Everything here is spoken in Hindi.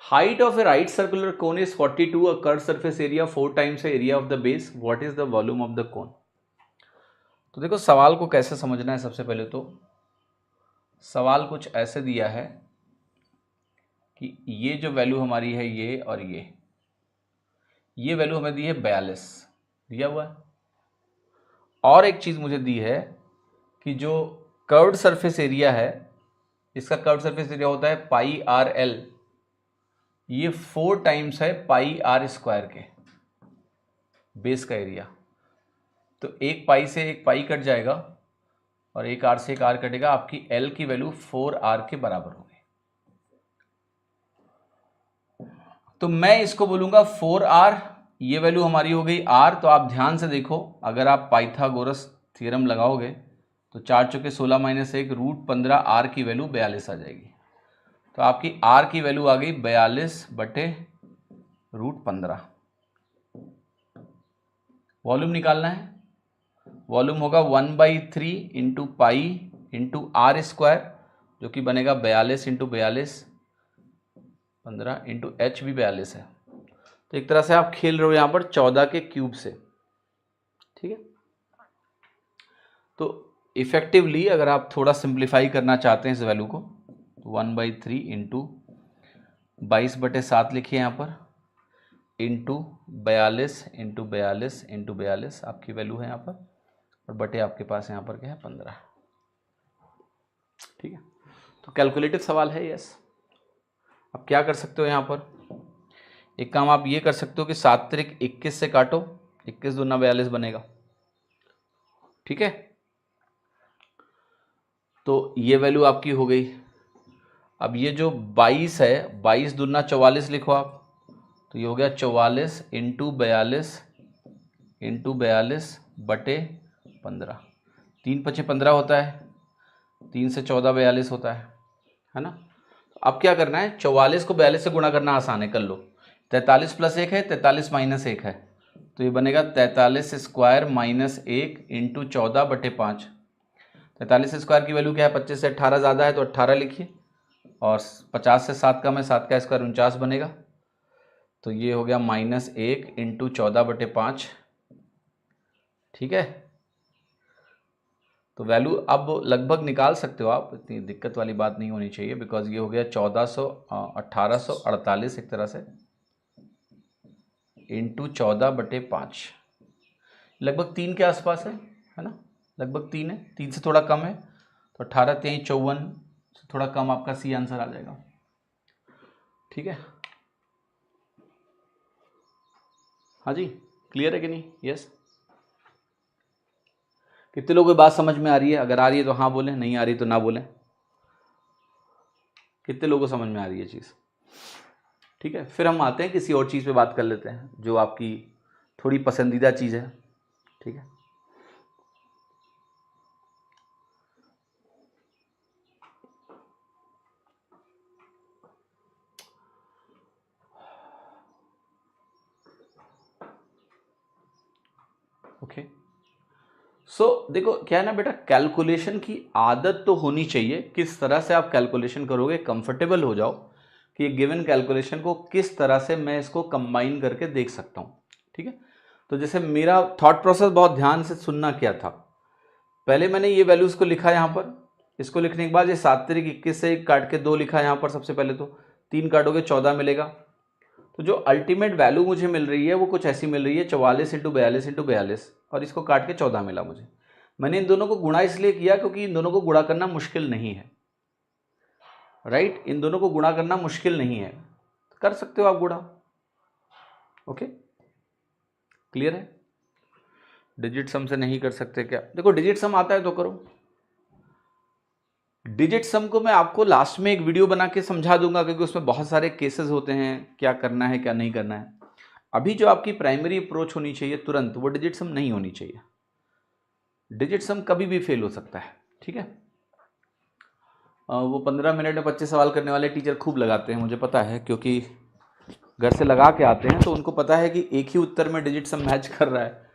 Height of A right circular cone is 42, a curve surface area 4 times area of the base, what is the volume of the cone. तो देखो सवाल को कैसे समझना है। सबसे पहले तो सवाल कुछ ऐसे दिया है कि ये जो वैल्यू हमारी है ये और ये वैल्यू हमें दी है 42 दिया हुआ है, और एक चीज़ मुझे दी है कि जो कर्व्ड सरफेस एरिया है इसका कर्व्ड सरफेस एरिया होता है पाई आर एल, ये 4 टाइम्स है पाई आर स्क्वायर के बेस का एरिया। तो एक पाई से एक पाई कट जाएगा और एक आर से एक आर कटेगा, आपकी एल की वैल्यू 4r के बराबर होगी। तो मैं इसको बोलूंगा 4r, ये वैल्यू हमारी हो गई r। तो आप ध्यान से देखो, अगर आप पाइथागोरस थ्योरम लगाओगे तो 4 चौके 16 माइनस 1 √15 r की वैल्यू 42 आ जाएगी। तो आपकी r की वैल्यू आ गई 42 बटे √15। वॉल्यूम निकालना है, वॉल्यूम होगा 1/3 into pi into R square, जो कि बनेगा 42 इंटू 42 15 इंटू एच भी 42 है। तो एक तरह से आप खेल रहे हो यहाँ पर 14 के क्यूब से, ठीक है। तो इफेक्टिवली अगर आप थोड़ा सिंप्लीफाई करना चाहते हैं इस वैल्यू को, तो 1/3 इंटू 22/7 लिखिए यहाँ पर, इंटू 42 इंटू 42 इंटू 42 आपकी वैल्यू है यहाँ पर, और बटे आपके पास यहाँ पर क्या है 15, ठीक है। तो कैलकुलेटिव सवाल है, यस। अब क्या कर सकते हो यहाँ पर, एक काम आप ये कर सकते हो कि 7 त्रिक 21 से काटो, 21 दूना 42 बनेगा, ठीक है। तो ये वैल्यू आपकी हो गई। अब ये जो 22 है, 22 दूना 44 लिखो आप, तो ये हो गया 44 इंटू 42 इंटू 42 बटे 15। 3 पचे 15 होता है, 3 से 14 42 होता है ना। अब क्या करना है, 44 को 42 से गुणा करना आसान है, कर लो। 43 प्लस 1 है, 43 माइनस 1 है, तो ये बनेगा 43 स्क्वायर माइनस 1 इंटू 14 बटे 5। 43 स्क्वायर की वैल्यू क्या है, 25 से 18 ज़्यादा है तो 18 लिखिए, और 50 से 7 कम है, 7 का स्क्वायर 49 बनेगा। तो ये हो गया -1 इंटू 14 बटे 5, ठीक है। तो वैल्यू अब लगभग निकाल सकते हो आप, इतनी दिक्कत वाली बात नहीं होनी चाहिए, बिकॉज ये हो गया 1848 एक तरह से, इंटू 14 बटे 5, लगभग 3 के आसपास है ना, लगभग 3 है, 3 से थोड़ा कम है, तो 18 3 54 से थोड़ा कम आपका सी आंसर आ जाएगा, ठीक है। हाँ जी, क्लियर है कि नहीं, यस। कितने लोगों को बात समझ में आ रही है, अगर आ रही है तो हाँ बोलें, नहीं आ रही तो ना बोलें। कितने लोगों को समझ में आ रही है चीज़, ठीक है। फिर हम आते हैं किसी और चीज़ पे बात कर लेते हैं जो आपकी थोड़ी पसंदीदा चीज़ है, ठीक है। ओके, सो देखो क्या है ना बेटा, कैलकुलेशन की आदत तो होनी चाहिए। किस तरह से आप कैलकुलेशन करोगे, कंफर्टेबल हो जाओ कि ये गिवन कैलकुलेशन को किस तरह से मैं इसको कंबाइन करके देख सकता हूँ, ठीक है। तो जैसे मेरा थॉट प्रोसेस बहुत ध्यान से सुनना क्या था, पहले मैंने ये वैल्यूज को लिखा यहाँ पर, इसको लिखने के बाद ये 7 त्रिक 21 से 1 काट के 2 लिखा यहाँ पर। सबसे पहले तो 3 काटोगे 14 मिलेगा, तो जो अल्टीमेट वैल्यू मुझे मिल रही है वो कुछ ऐसी मिल रही है 44 इंटू 42 इंटू 42, और इसको काट के 14 मिला मुझे। मैंने इन दोनों को गुणा इसलिए किया क्योंकि इन दोनों को गुणा करना मुश्किल नहीं है, राइट। इन दोनों को गुणा करना मुश्किल नहीं है, कर सकते हो आप गुणा, ओके, क्लियर है। डिजिट सम से नहीं कर सकते क्या, देखो डिजिट सम आता है तो करो। डिजिट सम को मैं आपको लास्ट में एक वीडियो बना के समझा दूंगा, क्योंकि उसमें बहुत सारे केसेस होते हैं, क्या करना है क्या नहीं करना है। अभी जो आपकी प्राइमरी अप्रोच होनी चाहिए तुरंत, वो डिजिट सम नहीं होनी चाहिए। डिजिट सम कभी भी फेल हो सकता है, ठीक है। वो 15 मिनट में 25 सवाल करने वाले टीचर खूब लगाते हैं, मुझे पता है, क्योंकि घर से लगा के आते हैं तो उनको पता है कि एक ही उत्तर में डिजिट सम मैच कर रहा है,